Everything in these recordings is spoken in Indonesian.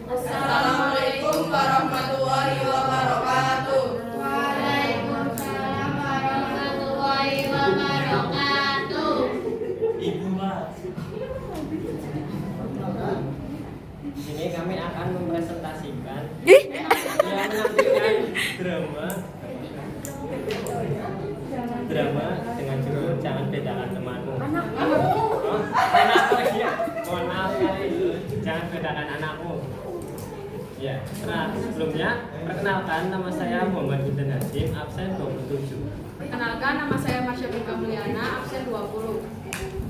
Assalamualaikum warahmatullahi wabarakatuh. Waalaikumsalam warahmatullahi wabarakatuh. Ibu Mas, ini kami akan mempresentasikan yang menampilkan drama dengan judul Jangan Bedakan Temanmu. Mohon maaf kali, jangan bedakan anakmu. Ya, nah sebelumnya perkenalkan, nama saya Muhammad Hussein Hasim, absen 27. Perkenalkan, nama saya Marsha Bika Mulyana, absen 20.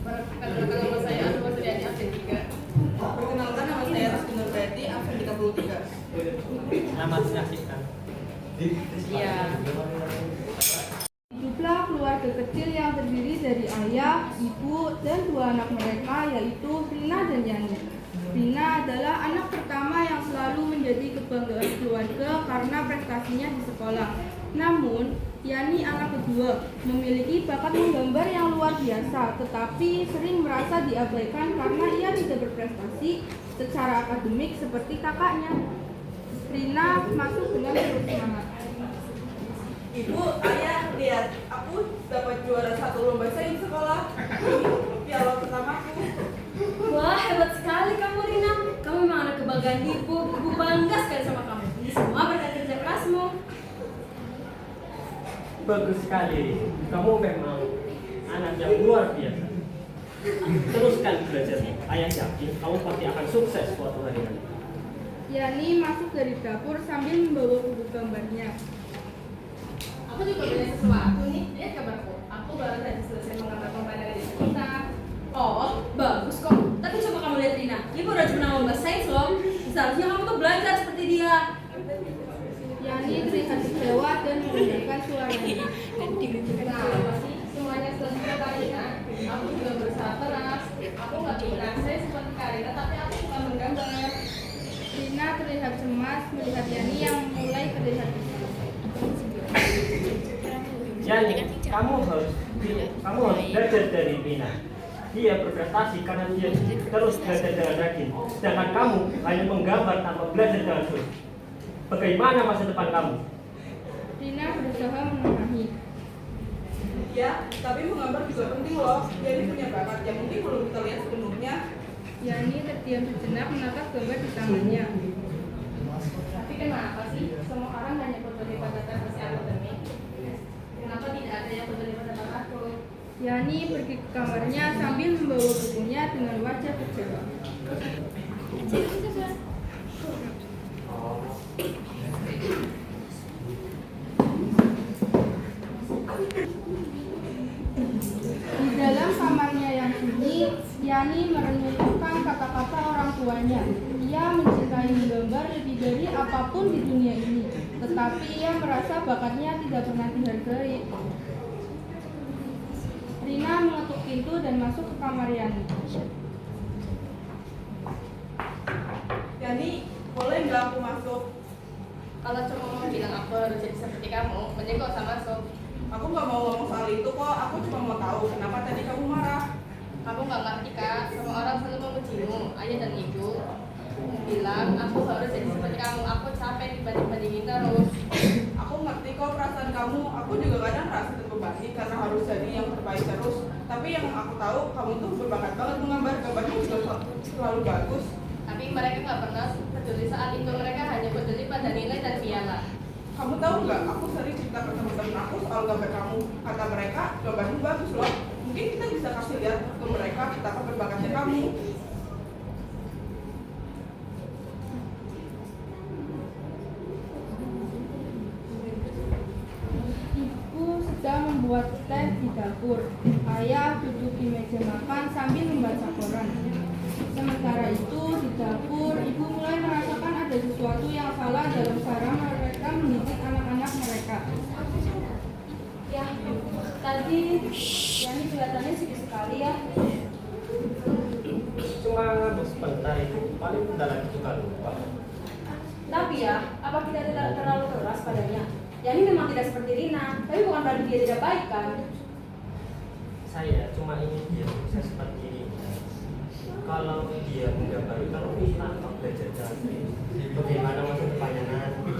Perkenalkan, nama saya Asma Suryani, absen 3. Perkenalkan, nama saya Rizky Nurberti, absen 33. Selamat menyaksikan. Iya. Hiduplah keluarga kecil yang terdiri dari ayah, ibu, dan 2 anak mereka, yaitu Rina dan Yani. Rina adalah anak pertama yang selalu menjadi kebanggaan keluarga karena prestasinya di sekolah. Namun, Yani anak kedua, memiliki bakat menggambar yang luar biasa, tetapi sering merasa diabaikan karena ia tidak berprestasi secara akademik seperti kakaknya. Rina masuk dengan penuh semangat. Ibu, ayah, lihat, aku dapat juara 1 lomba sains sekolah. Ini piala pertamaku. Wah, hebat sekali kamu, Rina. Kamu memang anak kebanggaan ibu. Ibu bangga sekali sama kamu. Ini semua berkat kerja kerasmu. Bagus sekali, kamu memang anak yang luar biasa. Teruskan belajarnya. Ayah yakin kamu pasti akan sukses suatu hari nanti. Yani masuk dari dapur sambil membawa buku gambarnya. Aku juga punya sesuatu nih. Lihat kabarku. Aku baru saja selesai menggambar pemandangan di sekitar. Oh, bagus kok. Tapi coba kamu lihat Rina. Ibu udah pernah lomba sains loh. Seharusnya kamu tuh belajar seperti dia. Yani terlihat kecewa dan menggunakan suaranya. Kenapa sih? Semuanya selesai Karina. Aku juga berusaha keras. Aku nggak bilang saya seperti Karina, tapi aku suka menggambar. Rina terlihat cemas melihat Yani yang mulai terlihat kesal. Yani, kamu harus belajar dari Rina. Dia berprestasi karena dia terus belajar dengan rajin. Sedangkan kamu hanya menggambar tanpa belajar dengan terus. Bagaimana masa depan kamu? Rina berusaha menengahi. Ya, tapi menggambar juga penting loh. Jadi punya bakat yang mungkin belum kita lihat sepenuhnya. Yani terdiam sejenak menatap gambar di tangannya. Tapi kenapa sih semua orang hanya peduli pada prestasi akademik? Kenapa tidak ada yang peduli pada bakatku? Yani pergi ke kamarnya sambil membawa bukunya dengan wajah kecewa. Di dalam kamarnya yang sunyi, Yani merenungkan kata-kata orang tuanya. Ia mencintai menggambar lebih dari apapun di dunia ini, tetapi ia merasa bakatnya tidak pernah dihargai. Rina mengetuk pintu dan masuk ke kamar Yani. Yani, boleh nggak aku masuk? Kalau cuma mau bilang aku harus jadi seperti kamu, mending gak usah masuk. Aku nggak mau ngomong soal itu kok. Aku cuma mau tahu kenapa tadi kamu marah. Kamu gak ngerti kak, semua orang selalu memujimu. Ayah dan ibu bilang aku harus jadi seperti kamu. Aku capek dibanding-bandingin terus. Aku ngerti kok perasaan kamu. Aku juga kadang merasa terbebani karena harus jadi yang terbaik terus. Tapi yang aku tahu, kamu tuh berbakat banget menggambar. Gambarnya juga selalu bagus. Tapi mereka gak pernah peduli saat itu. Mereka hanya peduli pada nilai dan piala. Kamu tahu nggak? Aku sering cerita ke teman-teman aku soal gambar kamu. Kata mereka, gambarmu bagus loh. Mungkin kita bisa kasih lihat ke mereka betapa berbakatnya kamu. Ibu sedang membuat teh di dapur. Ayah duduk di meja makan sambil membaca koran. Sementara itu, di dapur, ibu mulai merasakan ada sesuatu yang salah dalam cara mereka mendidik anak-anak mereka. Ya, tadi Yani kelihatannya sibuk sekali ya. Cuma sebentar itu, paling bentar lagi juga lupa. Tapi ya, apa kita tidak terlalu keras padanya? Yani memang tidak seperti Rina, tapi bukan berarti dia tidak baik kan? Saya cuma ingin dia bisa seperti ini. kalau dia menggambar kalau tanpa belajar jalan bagaimana masa depannya nanti?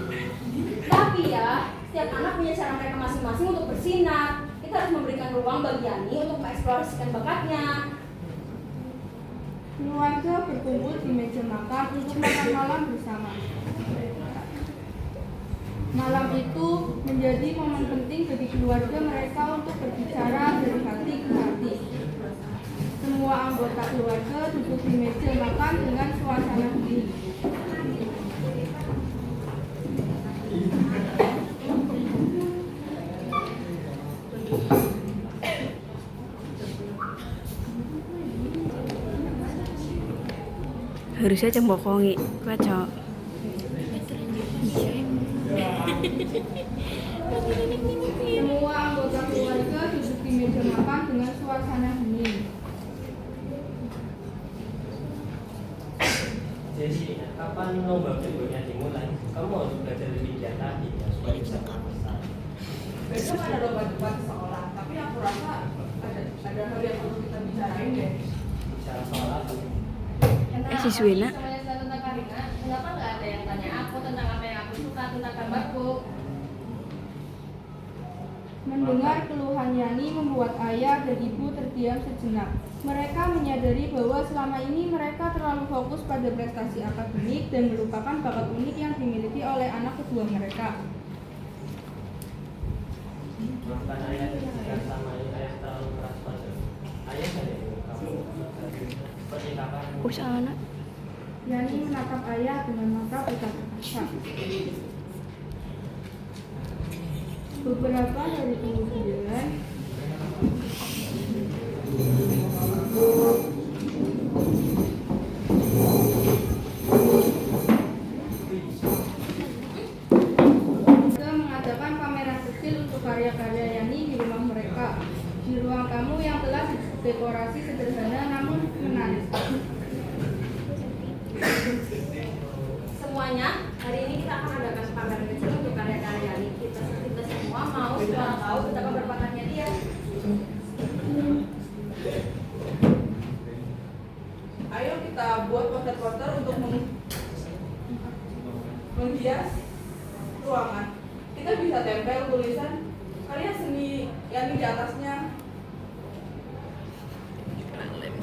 Tapi ya, setiap anak punya cara mereka masing-masing untuk bersinar. Kita harus memberikan ruang bagi Yani untuk mengeksplorasikan bakatnya. Keluarga berkumpul di meja makan untuk makan malam bersama. Malam itu menjadi momen penting bagi keluarga mereka untuk berbicara dari hati ke hati. Semua anggota keluarga duduk di meja makan dengan suasana hening. Harusnya ceng bokongi, kacau. Semua anggota keluarga duduk di meja makan dengan suasana hening. Jadi kapan lomba berikutnya dimulai? Kamu harus belajar lebih giat lagi ya, supaya bisa besar. Besok ada lomba debat di sekolah, tapi aku rasa ada hal yang perlu kita bicarain deh. Bicara soal apa? Siswina. Tentang Karina, kenapa nggak ada yang tanya aku tentang apa yang aku suka tentang gambarku? Mendengar keluhan Yani membuat ayah dan ibu terdiam sejenak. Mereka menyadari bahwa selama ini mereka terlalu fokus pada prestasi akademik dan melupakan bakat unik yang dimiliki oleh anak kedua mereka. Maafkan ayah jika sama ayah terlalu keras pada ayah dari kamu. Seperti kapan? Anak. Yani menatap ayah dengan mata berkaca-kaca. Beberapa hari kemudian, mereka mengadakan pameran kecil untuk karya-karya Yani di rumah mereka. Di ruang tamu yang telah didekorasi sederhana namun menarik. Semuanya, hari ini kita akan adakan pameran kecil untuk karya-karya Yani. Kita semua mau tahu betapa berbakatnya dia. Ayo kita buat poster-poster untuk menghias ruangan. Kita bisa tempel tulisan karya seni Yani di atasnya.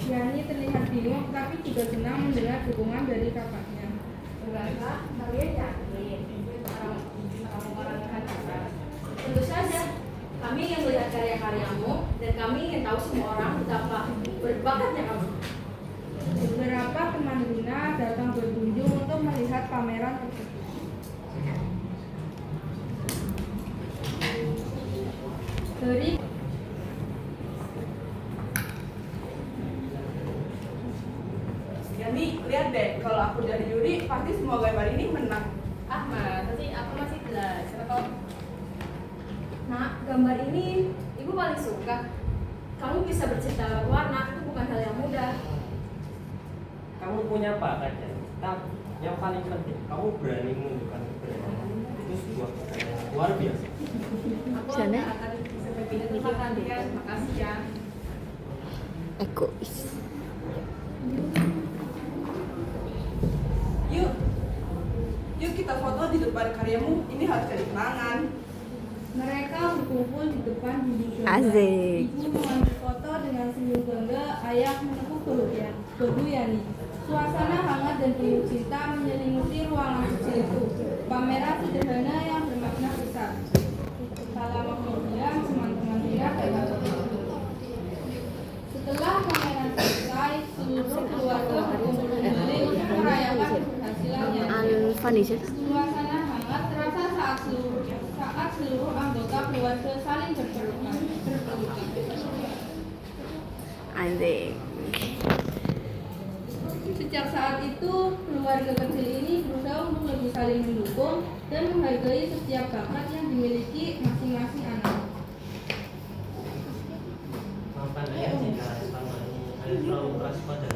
Yani terlihat bingung tapi juga senang mendengar dukungan dari kakaknya. Berkata, kalian yakin orang-orang akan cerdas? Tentu saja, kami ingin melihat karya-karyamu dan kami ingin tahu semua orang betapa berbakatnya kamu. Beberapa teman Lina datang berkunjung untuk melihat pameran tersebut. Dari Yani, lihat deh, kalau aku jadi juri pasti semua gambar ini menang. Ahmad, tapi aku masih belajar kok. Nah, gambar ini ibu paling suka. Kamu bisa bercerita lewat warna, itu bukan hal yang mudah. Kamu punya bakat ya, tapi yang paling penting kamu berani menunjukkan keberanian. Itu sebuah kekayaan yang luar biasa. Aku Sana. nggak akan seperti itu makan dia. Makasih ya. Egois. Yuk kita foto di depan karyamu, ini harus jadi kenangan. mereka berkumpul di depan dinding gangga. Asik. Ibu mengambil foto dengan senyum bangga, ayah menepuk bahu Yani. Suasana hangat dan penuh cinta menyelimuti ruangan kecil itu. Pameran sederhana yang bermakna besar. Tak lama kemudian teman-teman Lina datang ke situ. Setelah pameran selesai, seluruh keluarga berkumpul kembali untuk merayakan keberhasilan Yani. Vanessa. Suasana hangat terasa saat seluruh anggota keluarga saling berpelukan. Asik. Sejak saat itu, keluarga kecil ini berusaha untuk lebih saling mendukung dan menghargai setiap bakat yang dimiliki masing-masing anak. Maafkan ayah jika selama ini ayah terlalu keras pada